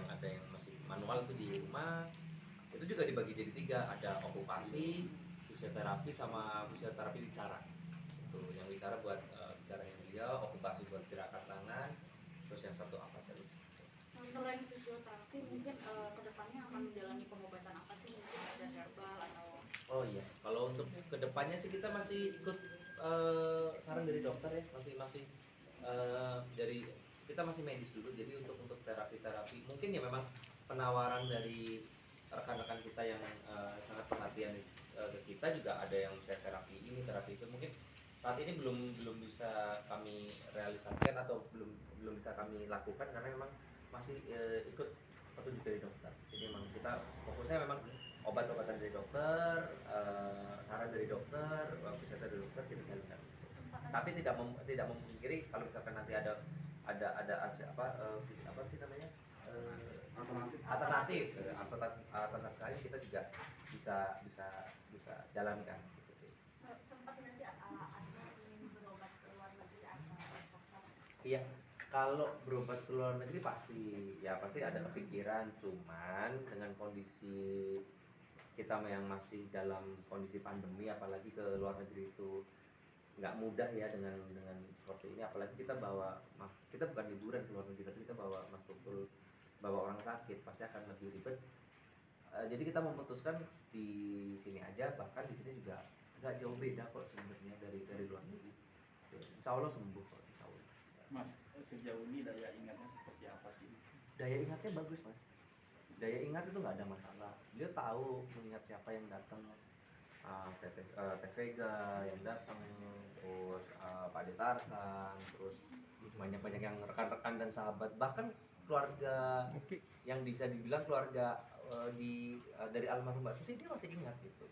yang masih manual itu di rumah. Itu juga dibagi jadi 3, ada okupasi, fisioterapi sama fisioterapi bicara. Itu yang bicara buat bicaranya beliau, okupasi buat gerakan tangan, terus yang satu apa sih? Selain fisioterapi, mungkin kedepannya akan menjalani pengobatan apa sih? Mungkin ada herbal atau? Oh iya, kalau untuk kedepannya sih kita masih ikut saran dari dokter ya, masih dari kita masih medis dulu. Jadi untuk terapi mungkin ya memang penawaran dari rekan-rekan kita yang sangat perhatian ke kita juga ada yang saya terapi ini terapi itu mungkin saat ini belum bisa kami realisasikan atau belum bisa kami lakukan karena memang masih ikut petunjuk dari dokter. Jadi memang kita fokusnya memang obat-obatan dari dokter, saran dari dokter, bisa dari dokter kita jalankan. Tapi tidak memungkiri kalau misalkan nanti ada apa sih namanya alternatif lain kita juga bisa jalankan gitu sih. Sempat nggak sih ada ingin berobat ke luar negeri atau Iya, kalau berobat ke luar negeri pasti ada kepikiran, cuman dengan kondisi kita yang masih dalam kondisi pandemi, apalagi ke luar negeri itu nggak mudah ya dengan seperti ini, apalagi kita bukan liburan ke luar negeri, tapi kita bawa Mas Tukul, bawa orang sakit, pasti akan lebih ribet. Jadi kita memutuskan di sini aja, bahkan di sini juga nggak jauh beda kok sebenarnya dari luar negeri. Insya Allah sembuh kok, insya Allah. Mas, sejauh ini daya ingatnya seperti apa sih? Daya ingatnya bagus mas, daya ingat itu nggak ada masalah. Dia tahu mengingat siapa yang datang, Teh Vega yang datang, terus Pak De Tarsan, terus banyak yang rekan-rekan dan sahabat, bahkan keluarga yang bisa dibilang keluarga dari almarhum Mbak Susi dia masih ingat gitu.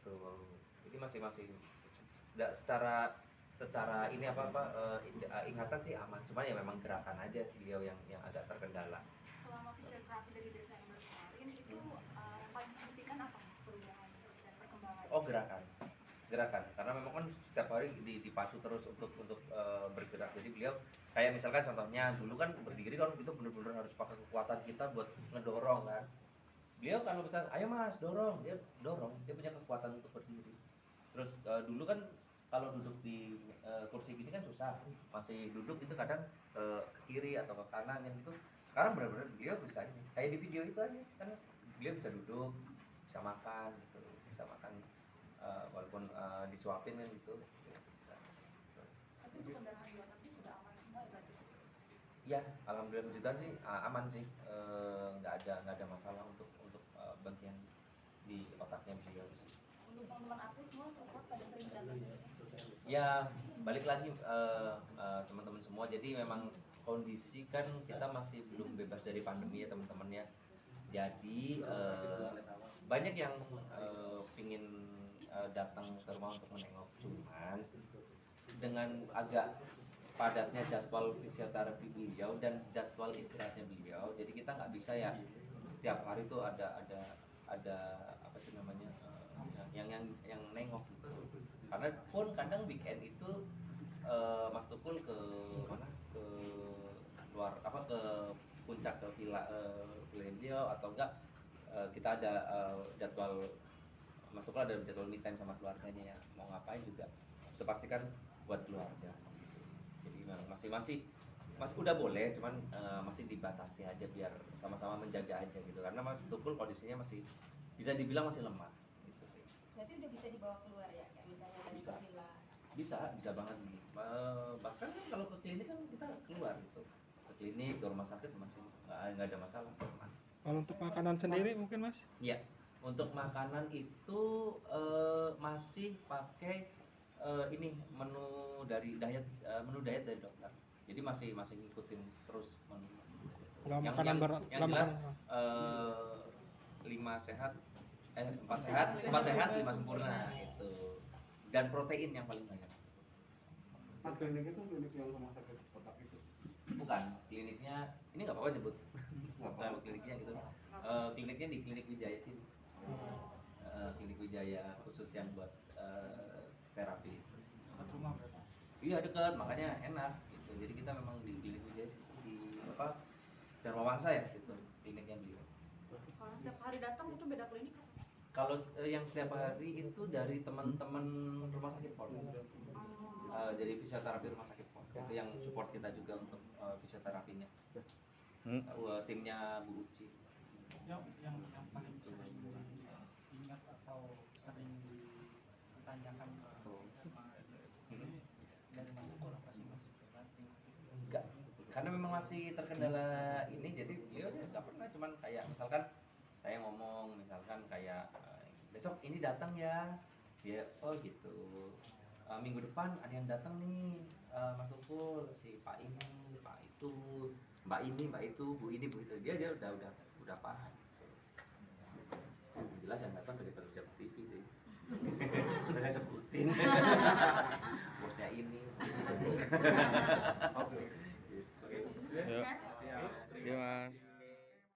Tuh, jadi masih secara ini ingatan sih aman, cuma ya memang gerakan aja beliau yang agak terkendala. Selama fisioterapi dari Desember kemarin itu yang paling signifikan apa mas perubahan dan perkembangan? Oh gerakan, karena memang kan setiap hari dipacu terus untuk bergerak. Jadi beliau kayak misalkan contohnya dulu kan berdiri kan itu benar-benar harus pakai kekuatan kita buat ngedorong kan. Beliau kalau misalnya ayo mas dorong, dia punya kekuatan untuk berdiri. Terus dulu kan kalau duduk di kursi gini kan susah, masih duduk itu kadang ke kiri atau ke kanan yang itu. Sekarang benar-benar beliau bisa ini, kayak di video itu aja kan beliau bisa duduk, bisa makan gitu, walaupun disuapin kan gitu bisa. Tapi untuk kendaraan luar negeri sudah aman semua ya berarti? Ya alhamdulillah puji Tuhan sih aman sih, nggak ada masalah untuk bagian di otaknya beliau sih. Untuk teman-teman artis semua support pada sering datang? Ya balik lagi teman-teman semua, jadi memang kondisi kan kita masih belum bebas dari pandemi ya teman-teman ya. Jadi banyak yang pingin datang ke rumah untuk menengok, cuman dengan agak padatnya jadwal fisioterapi beliau dan jadwal istirahatnya beliau, jadi kita nggak bisa ya setiap hari tuh ada apa sih namanya yang nengok gitu. Karena pun kadang weekend itu Mas Tukul ke mana, ke luar ke puncak, ke villa beliau atau enggak kita ada jadwal Mas Tukul ada jadwal me time sama keluarganya ya, mau ngapain juga itu pastikan buat keluarga. Jadi masih udah boleh, cuman masih dibatasi aja biar sama-sama menjaga aja gitu, karena Mas Tukul kondisinya masih bisa dibilang masih lemah gitu sih. Berarti udah bisa dibawa keluar ya, kayak misalnya dari villa? Bisa banget nih. Bahkan kan kalau ke klinik kan kita keluar gitu, ke klinik, ke rumah sakit masih nggak ada masalah. Kalau untuk makanan sendiri mungkin mas? Iya, untuk makanan itu masih pakai ini menu diet dari dokter. Jadi masih ngikutin terus menu. Nggak makanan berat, yang jelas 4 sehat, 5 sempurna itu. Dan protein yang paling banyak. Klinik itu klinik yang rumah sakit kotak itu? Bukan, kliniknya ini nggak apa-apa nyebut. Nggak kliniknya gitu. Kliniknya di Klinik Wijaya sini. Klinik Wijaya khusus yang buat terapi. Dekat rumah berapa? Iya dekat, makanya enak gitu. Jadi kita memang di Klinik Wijaya di Dharma Wangsa ya situ kliniknya beliau. Kalau setiap hari datang itu beda klinik apa? Kalau yang setiap hari itu dari teman-teman rumah sakit Polri. Jadi fisioterapi rumah sakit Polri itu yang support kita juga untuk fisioterapinya. Timnya Bu Uci. yang paling sering diingat atau sering ditanyakan ke Mas ini dari Mas Ukul apa sih Mas? Enggak, karena memang masih terkendala ini, jadi beliau nggak pernah, cuman kayak misalkan saya ngomong misalkan kayak besok ini datang ya, dia oh gitu. Minggu depan ada yang datang nih, Mas Ukul, si Pak ini, Pak itu, Mbak ini, Mbak itu, Bu ini, Bu itu, dia udah paham. Jelas yang datang dari Pekerja TV sih. Bisa saya sebutin. Bosnya ini, bosnya ini. Oke.